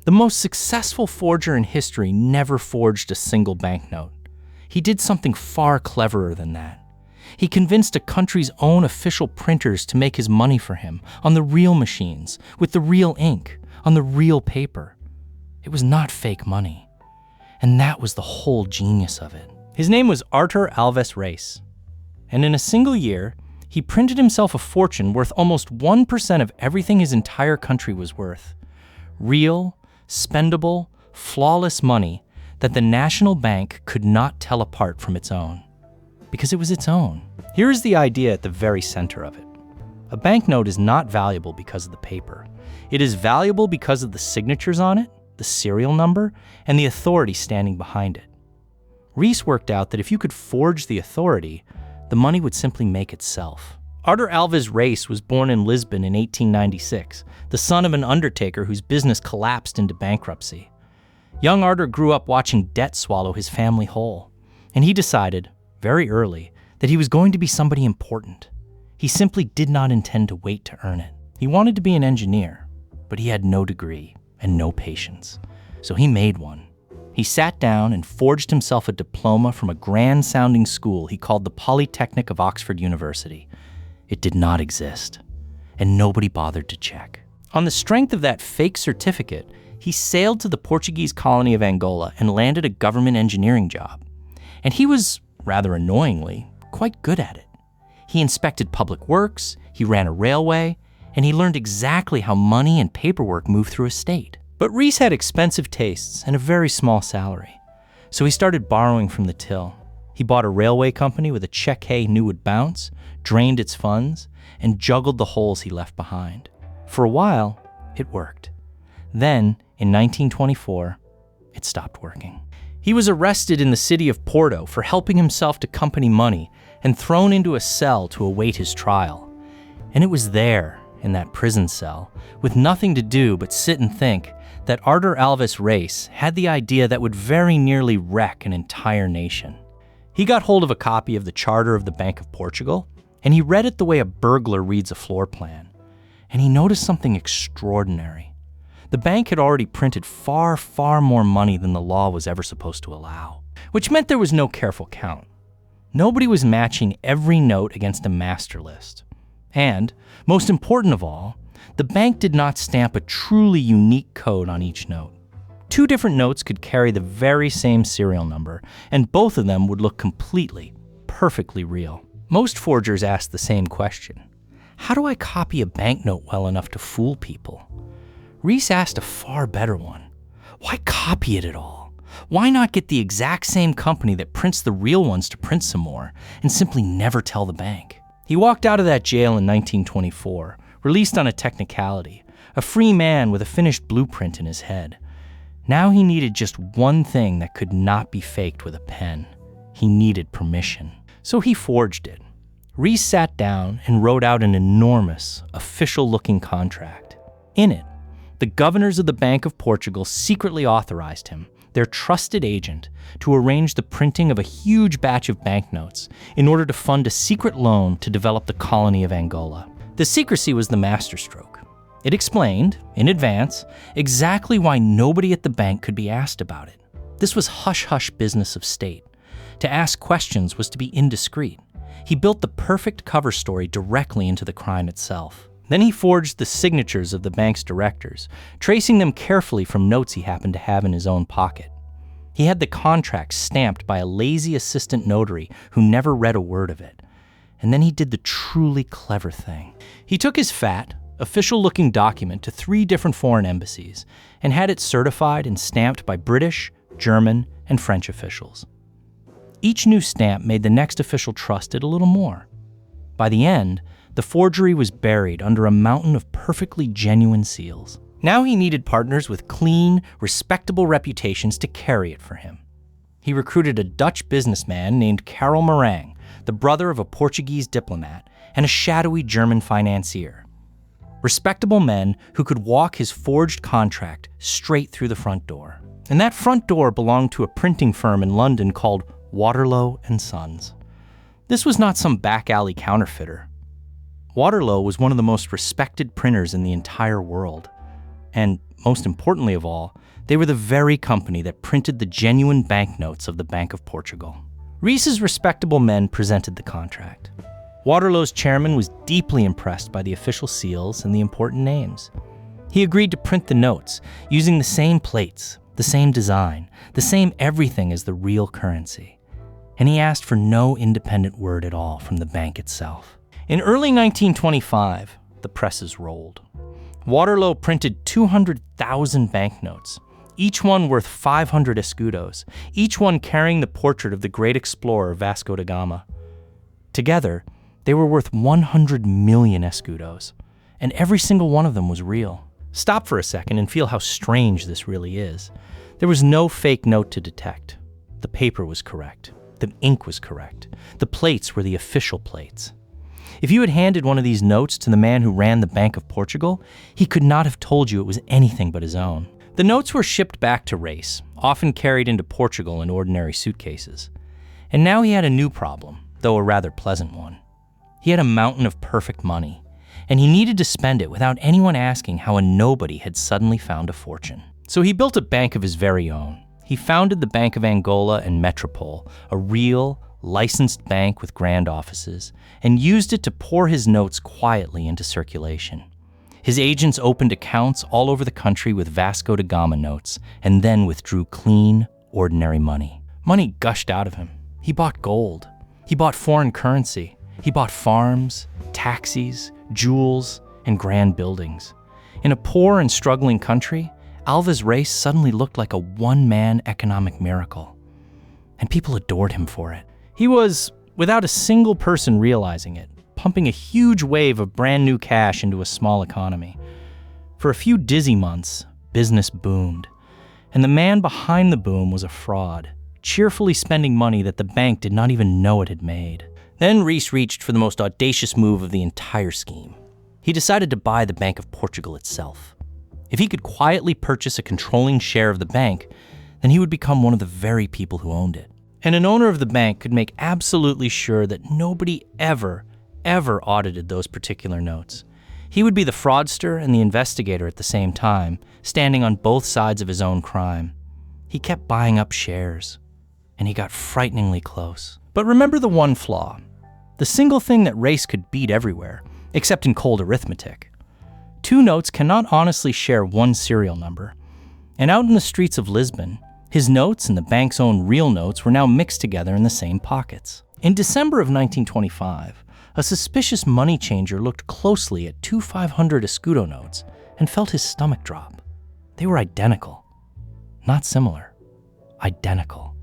The most successful forger in history never forged a single banknote. He did something far cleverer than that. He convinced a country's own official printers to make his money for him on the real machines, with the real ink, on the real paper. It was not fake money. And that was the whole genius of it. His name was Artur Alves Reis. And in a single year, he printed himself a fortune worth almost 1% of everything his entire country was worth. Real, spendable, flawless money that the national bank could not tell apart from its own. Because it was its own. Here is the idea at the very center of it. A banknote is not valuable because of the paper. It is valuable because of the signatures on it, the serial number, and the authority standing behind it. Reis worked out that if you could forge the authority, the money would simply make itself. Artur Alves Reis was born in Lisbon in 1896, the son of an undertaker whose business collapsed into bankruptcy. Young Artur grew up watching debt swallow his family whole, and he decided, very early, that he was going to be somebody important. He simply did not intend to wait to earn it. He wanted to be an engineer, but he had no degree and no patience, so he made one. He sat down and forged himself a diploma from a grand-sounding school he called the Polytechnic of Oxford University. It did not exist, and nobody bothered to check. On the strength of that fake certificate, he sailed to the Portuguese colony of Angola and landed a government engineering job. And he was, rather annoyingly, quite good at it. He inspected public works, he ran a railway, and he learned exactly how money and paperwork moved through a state. But Reis had expensive tastes and a very small salary, so he started borrowing from the till. He bought a railway company with a check he knew would bounce, drained its funds, and juggled the holes he left behind. For a while, it worked. Then, in 1924, it stopped working. He was arrested in the city of Porto for helping himself to company money and thrown into a cell to await his trial. And it was there, in that prison cell, with nothing to do but sit and think, that Artur Alves Reis had the idea that would very nearly wreck an entire nation. He got hold of a copy of the Charter of the Bank of Portugal, and he read it the way a burglar reads a floor plan. And he noticed something extraordinary. The bank had already printed far, far more money than the law was ever supposed to allow, which meant there was no careful count. Nobody was matching every note against a master list. And, most important of all, the bank did not stamp a truly unique code on each note. Two different notes could carry the very same serial number, and both of them would look completely, perfectly real. Most forgers ask the same question. How do I copy a banknote well enough to fool people? Reis asked a far better one. Why copy it at all? Why not get the exact same company that prints the real ones to print some more, and simply never tell the bank? He walked out of that jail in 1924, released on a technicality, a free man with a finished blueprint in his head. Now he needed just one thing that could not be faked with a pen. He needed permission. So he forged it. Reis sat down and wrote out an enormous, official-looking contract. In it, the governors of the Bank of Portugal secretly authorized him, their trusted agent, to arrange the printing of a huge batch of banknotes in order to fund a secret loan to develop the colony of Angola. The secrecy was the masterstroke. It explained, in advance, exactly why nobody at the bank could be asked about it. This was hush-hush business of state. To ask questions was to be indiscreet. He built the perfect cover story directly into the crime itself. Then he forged the signatures of the bank's directors, tracing them carefully from notes he happened to have in his own pocket. He had the contract stamped by a lazy assistant notary who never read a word of it. And then he did the truly clever thing. He took his fat, official-looking document to 3 different foreign embassies and had it certified and stamped by British, German, and French officials. Each new stamp made the next official trust it a little more. By the end, the forgery was buried under a mountain of perfectly genuine seals. Now he needed partners with clean, respectable reputations to carry it for him. He recruited a Dutch businessman named Karel Marang, the brother of a Portuguese diplomat, and a shadowy German financier. Respectable men who could walk his forged contract straight through the front door. And that front door belonged to a printing firm in London called Waterlow & Sons. This was not some back alley counterfeiter. Waterlow was one of the most respected printers in the entire world. And most importantly of all, they were the very company that printed the genuine banknotes of the Bank of Portugal. Reis's respectable men presented the contract. Waterlow's chairman was deeply impressed by the official seals and the important names. He agreed to print the notes using the same plates, the same design, the same everything as the real currency. And he asked for no independent word at all from the bank itself. In early 1925, the presses rolled. Waterlow printed 200,000 banknotes, each one worth 500 escudos, each one carrying the portrait of the great explorer Vasco da Gama. Together, they were worth 100 million escudos, and every single one of them was real. Stop for a second and feel how strange this really is. There was no fake note to detect. The paper was correct. The ink was correct. The plates were the official plates. If you had handed one of these notes to the man who ran the Bank of Portugal, he could not have told you it was anything but his own. The notes were shipped back to Reis, often carried into Portugal in ordinary suitcases. And now he had a new problem, though a rather pleasant one. He had a mountain of perfect money, and he needed to spend it without anyone asking how a nobody had suddenly found a fortune. So he built a bank of his very own. He founded the Bank of Angola and Metropole, a real, licensed bank with grand offices, and used it to pour his notes quietly into circulation. His agents opened accounts all over the country with Vasco da Gama notes, and then withdrew clean, ordinary money. Money gushed out of him. He bought gold. He bought foreign currency. He bought farms, taxis, jewels, and grand buildings. In a poor and struggling country, Alves Reis suddenly looked like a one-man economic miracle. And people adored him for it. He was, without a single person realizing it, pumping a huge wave of brand new cash into a small economy. For a few dizzy months, business boomed. And the man behind the boom was a fraud, cheerfully spending money that the bank did not even know it had made. Then Reis reached for the most audacious move of the entire scheme. He decided to buy the Bank of Portugal itself. If he could quietly purchase a controlling share of the bank, then he would become one of the very people who owned it. And an owner of the bank could make absolutely sure that nobody ever audited those particular notes. He would be the fraudster and the investigator at the same time, standing on both sides of his own crime. He kept buying up shares, and he got frighteningly close. But remember the one flaw, the single thing that Reis could beat everywhere, except in cold arithmetic. Two notes cannot honestly share one serial number. And out in the streets of Lisbon, his notes and the bank's own real notes were now mixed together in the same pockets. In December of 1925, a suspicious money changer looked closely at two 500 escudo notes and felt his stomach drop. They were identical. Not similar. Identical.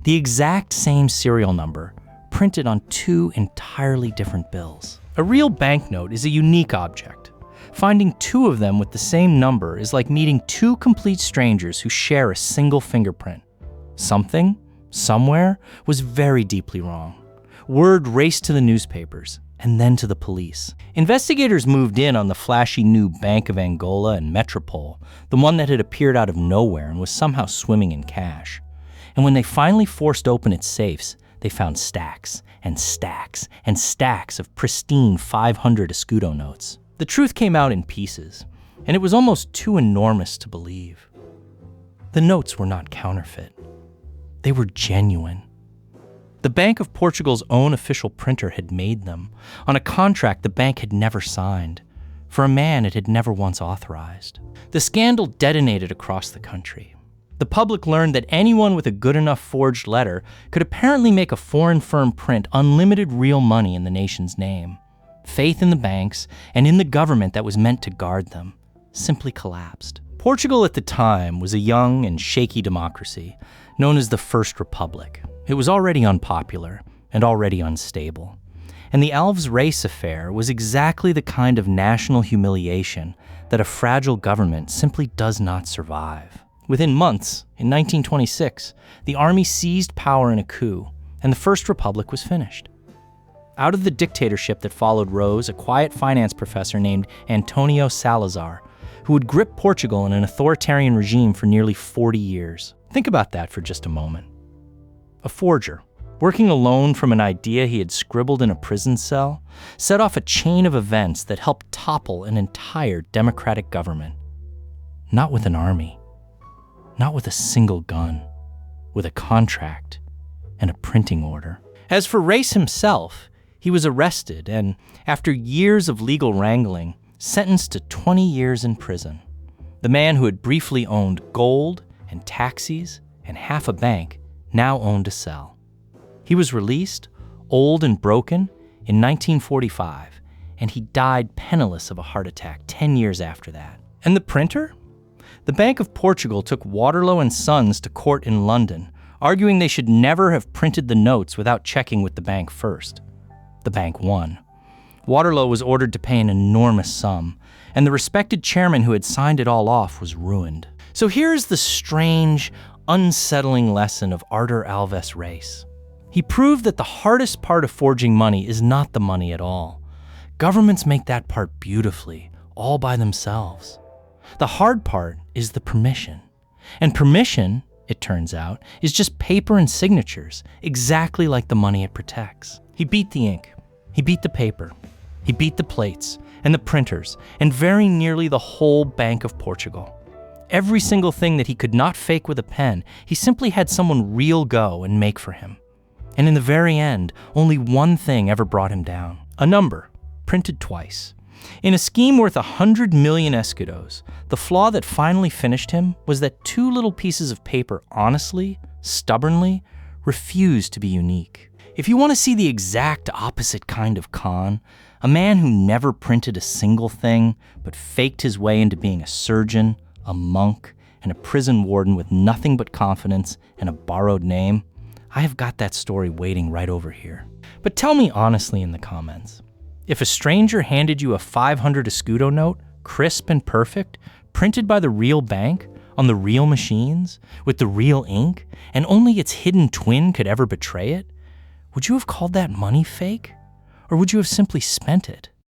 The exact same serial number, printed on two entirely different bills. A real banknote is a unique object. Finding two of them with the same number is like meeting two complete strangers who share a single fingerprint. Something, somewhere, was very deeply wrong. Word raced to the newspapers, and then to the police. Investigators moved in on the flashy new Bank of Angola and Metropole, the one that had appeared out of nowhere and was somehow swimming in cash. And when they finally forced open its safes, they found stacks and stacks and stacks of pristine 500 escudo notes. The truth came out in pieces, and it was almost too enormous to believe. The notes were not counterfeit. They were genuine. The Bank of Portugal's own official printer had made them, on a contract the bank had never signed, for a man it had never once authorized. The scandal detonated across the country. The public learned that anyone with a good enough forged letter could apparently make a foreign firm print unlimited real money in the nation's name. Faith in the banks and in the government that was meant to guard them simply collapsed. Portugal at the time was a young and shaky democracy known as the First Republic. It was already unpopular and already unstable. And the Alves Reis affair was exactly the kind of national humiliation that a fragile government simply does not survive. Within months, in 1926, the army seized power in a coup, and the First Republic was finished. Out of the dictatorship that followed rose a quiet finance professor named Antonio Salazar, who would grip Portugal in an authoritarian regime for nearly 40 years. Think about that for just a moment. A forger, working alone from an idea he had scribbled in a prison cell, set off a chain of events that helped topple an entire democratic government. not with an army, not with a single gun, with a contract and a printing order. As for Reis himself, he was arrested and, after years of legal wrangling, sentenced to 20 years in prison. The man who had briefly owned gold and taxis and half a bank now owned a cell. He was released, old and broken, in 1945, and he died penniless of a heart attack 10 years after that. And the printer? The Bank of Portugal took Waterlow and Sons to court in London, arguing they should never have printed the notes without checking with the bank first. The bank won. Waterlow was ordered to pay an enormous sum, and the respected chairman who had signed it all off was ruined. So here's the strange, unsettling lesson of Artur Alves Reis. He proved that the hardest part of forging money is not the money at all. Governments make that part beautifully, all by themselves. The hard part is the permission. And permission, it turns out, is just paper and signatures, exactly like the money it protects. He beat the ink, he beat the paper, he beat the plates and the printers, and very nearly the whole Bank of Portugal. Every single thing that he could not fake with a pen, he simply had someone real go and make for him. And in the very end, only one thing ever brought him down: a number, printed twice. In a scheme worth 100 million escudos, the flaw that finally finished him was that two little pieces of paper honestly, stubbornly, refused to be unique. If you want to see the exact opposite kind of con, a man who never printed a single thing but faked his way into being a surgeon, a monk, and a prison warden with nothing but confidence and a borrowed name, I have got that story waiting right over here. But tell me honestly in the comments, if a stranger handed you a 500 escudo note, crisp and perfect, printed by the real bank, on the real machines, with the real ink, and only its hidden twin could ever betray it, would you have called that money fake? Or would you have simply spent it?